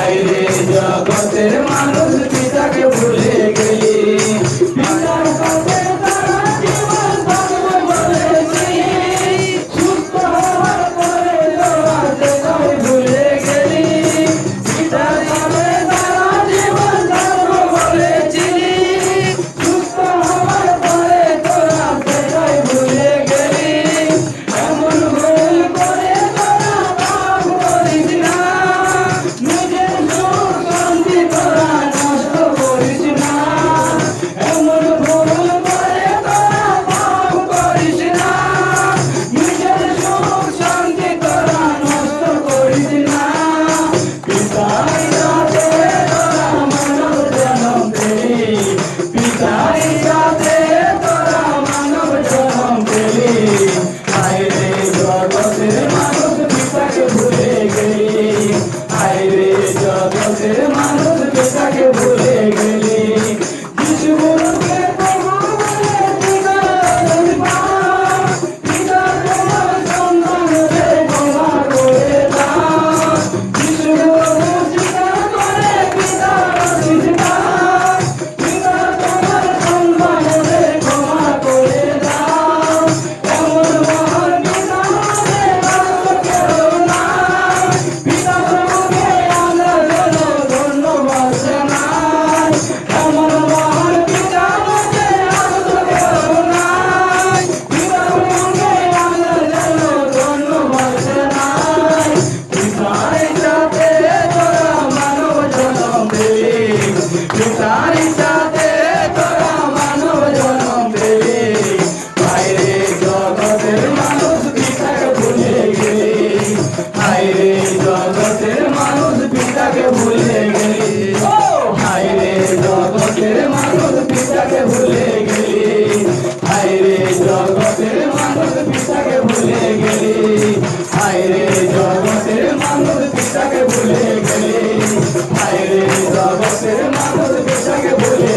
হায়রে জগতের মানুষ পিতাকে ভুলে গেলি পিতার কাছে তারা জীবন থাকবে বলেছিলি সুস্থ হওয়ার পরে তোরা সেটাই ভুলে গেলি পিতার কাছে তারা জীবন থাকবে বলেছিলি সুস্থ হওয়ার পরে তোরা সেটাই ভুলে গেলি এমন ভুল করে তোরা পাপ করিস না নিজের সুখ শান্তি তোরা নষ্ট করিস না এমন ভুল করে তোরা পাপ করিস না নিজের সুখ শান্তি তোরা নষ্ট করিস না পিতার সাথে তোরা মানব জন্ম পেলি পিতার সাথে তোরা মানব জন্ম পেলি হায়রে জগতের মানুষ পিতাকে ভুলে গেলি হায়রে জগতের মানুষ পিতাকে ভুলে গেলি যিশু গুরুকে প্রভু বলে পিতার পাও পিতা তোমার সন্তানদের ক্ষমা করে দাও যিশু গুরু স্বীকার করে পিতার আশীষ দাও পিতা তোমার সন্তানদের ক্ষমা করে দাও এমন মহান পিতা আমাদের আর কেউ নাই পিতা প্রভুকে আমরা যেন ধন্যবাদ জানাই এমন মহান পিতা আমাদের আর কেউ নাই পিতা প্রভুকে আমরা যেন ধন্যবাদ জানাই পিতার সাথে তোরা মানব জন্ম পেলি পিতার সাথে তোরা মানব জন্ম পেলি হায়রে জগতের মানুষ পিতাকে ভুলে গেলি হায়রে জগতের মানুষ পিতাকে ভুলে গেলি ও হায়রে জগতের মানুষ পিতাকে ভুলে গেলি হায়রে জগতের মানুষ পিতাকে ভুলে গেলি হায়রে জগতের মানুষ পিতাকে ভুলে গেলি হায়রে জগতের মানুষ পিতাকে ভুলে